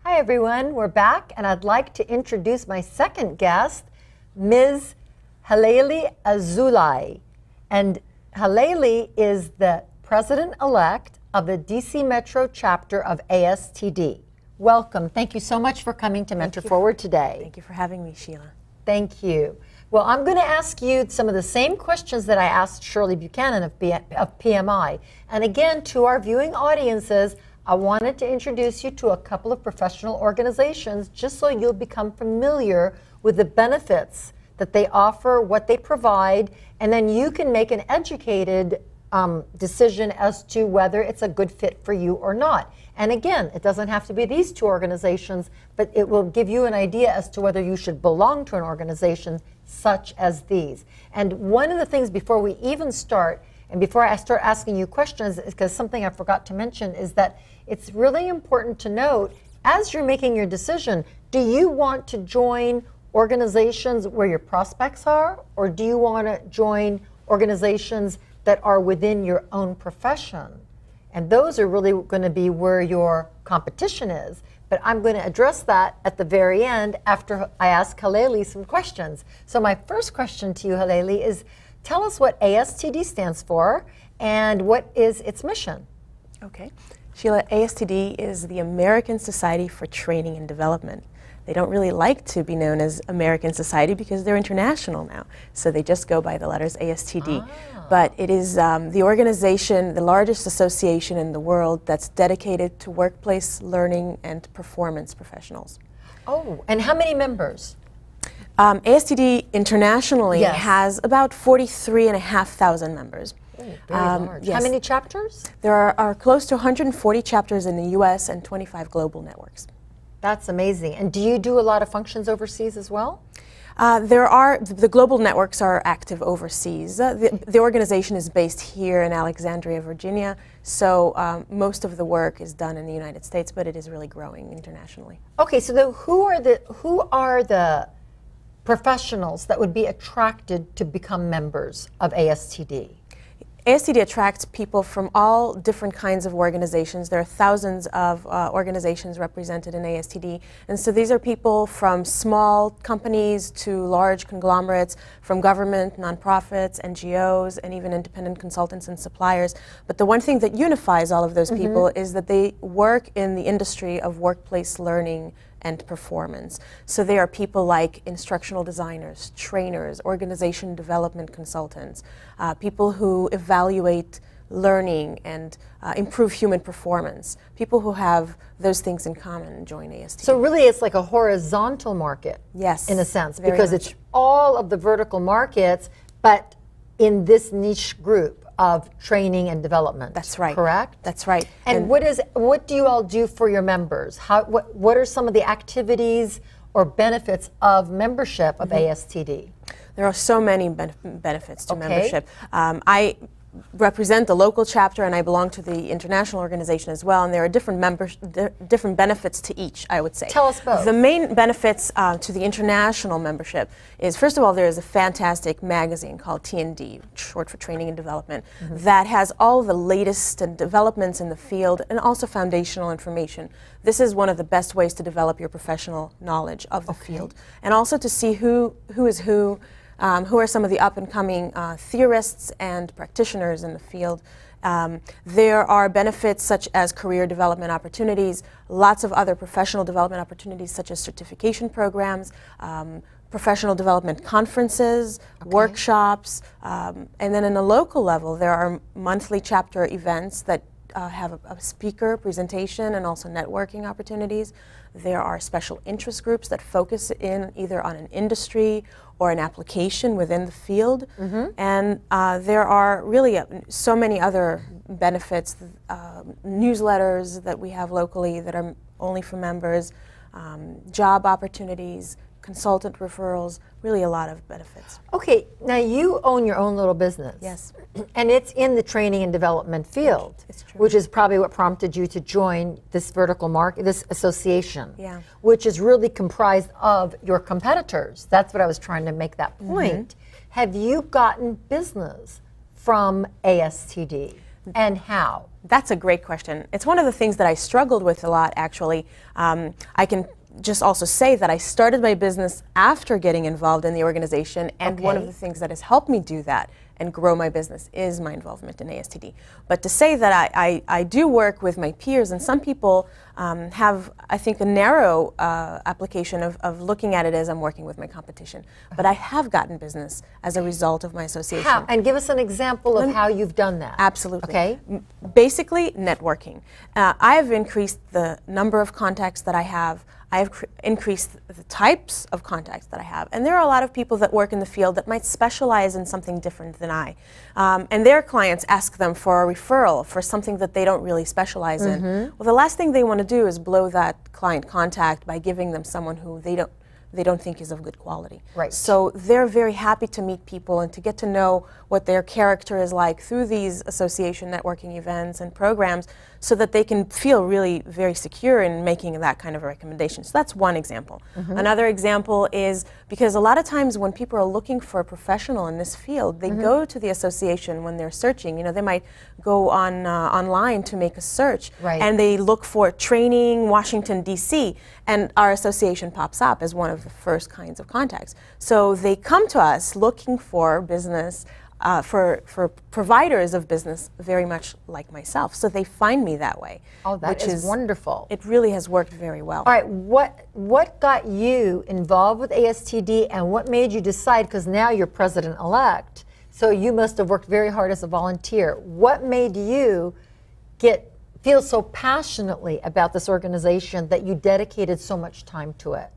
Hi everyone, we're back and I'd like to introduce my second guest, Ms. Halelly Azulay. And Halelly is the President-elect of the DC Metro chapter of ASTD. Welcome. Thank you so much for coming to Mentor Forward today. Thank you for having me, Sheila. Thank you. Well, I'm going to ask you some of the same questions that I asked Shirley Buchanan of PMI. And again, to our viewing audiences, I wanted to introduce you to a couple of professional organizations just so you'll become familiar with the benefits that they offer, what they provide, and then you can make an educated decision as to whether it's a good fit for you or not. And again, it doesn't have to be these two organizations, but it will give you an idea as to whether you should belong to an organization such as these. And one of the things before we even start, and before I start asking you questions, because something I forgot to mention is that it's really important to note, as you're making your decision, do you want to join organizations where your prospects are, or do you want to join organizations that are within your own profession? And those are really going to be where your competition is. But I'm going to address that at the very end after I ask Halelly some questions. So my first question to you, Halelly, is tell us what ASTD stands for and what is its mission. Okay. Sheila, ASTD is the American Society for Training and Development. They don't really like to be known as American Society because they're international now. So they just go by the letters ASTD. But it is the organization, the largest association in the world that's dedicated to workplace learning and performance professionals. Oh, and how many members? ASTD internationally has about 43,500 members. Oh, very large. Yes. How many chapters? There are close to 140 chapters in the U.S. and 25 global networks. That's amazing. And do you do a lot of functions overseas as well? The global networks are active overseas. The organization is based here in Alexandria, Virginia, so most of the work is done in the United States, but it is really growing internationally. Okay, so who are the professionals that would be attracted to become members of ASTD? ASTD attracts people from all different kinds of organizations. There are thousands of organizations represented in ASTD. And so these are people from small companies to large conglomerates, from government, nonprofits, NGOs, and even independent consultants and suppliers. But the one thing that unifies all of those people is that they work in the industry of workplace learning and performance. So they are people like instructional designers, trainers, organization development consultants, people who evaluate learning and improve human performance, people who have those things in common and join ASTD. So really it's like a horizontal market, yes, in a sense, because it's all of the vertical markets, but in this niche group of training and development. That's right. Correct? That's right. And what do you all do for your members? What are some of the activities or benefits of membership of ASTD? There are so many benefits to membership. I represent the local chapter and I belong to the international organization as well, and there are different benefits to each, I would say. Tell us both. The main benefits to the international membership is, first of all, there is a fantastic magazine called TND, short for Training and Development, that has all the latest developments in the field and also foundational information. This is one of the best ways to develop your professional knowledge of the field, and also to see who is who are some of the up-and-coming theorists and practitioners in the field. There are benefits such as career development opportunities, lots of other professional development opportunities such as certification programs, professional development conferences, workshops, and then in a local level there are monthly chapter events that have a speaker presentation and also networking opportunities. There are special interest groups that focus in either on an industry or an application within the field. And there are really so many other benefits, newsletters that we have locally that are only for members, job opportunities, consultant referrals, really a lot of benefits. Okay, now you own your own little business. Yes. And it's in the training and development field, it's true. which is probably what prompted you to join this vertical market, this association, Yeah. which is really comprised of your competitors. That's what I was trying to make that point. Have you gotten business from ASTD? and how? That's a great question. It's one of the things that I struggled with a lot, actually. I can just also say that I started my business after getting involved in the organization, and one of the things that has helped me do that and grow my business is my involvement in ASTD. But to say that I do work with my peers, and some people have, I think, a narrow application of looking at it as I'm working with my competition. But I have gotten business as a result of my association. How? And give us an example of how you've done that. Absolutely. Okay. Basically, networking. I have increased the number of contacts that I have. I have increased the types of contacts that I have. And there are a lot of people that work in the field that might specialize in something different than I. And their clients ask them for a referral for something that they don't really specialize in. Well, the last thing they want to do is blow that client contact by giving them someone who they don't think is of good quality. Right. So they're very happy to meet people and to get to know what their character is like through these association networking events and programs, so that they can feel really very secure in making that kind of a recommendation. So that's one example. Another example is because a lot of times when people are looking for a professional in this field, they go to the association when they're searching. You know, they might go on online to make a search, and they look for training Washington, D.C., and our association pops up as one of the first kinds of contacts. So they come to us looking for business, for providers of business very much like myself. So they find me that way. Oh, that is wonderful. It really has worked very well. All right, what got you involved with ASTD, and what made you decide, because now you're president-elect, so you must have worked very hard as a volunteer. What made you feel so passionately about this organization that you dedicated so much time to it?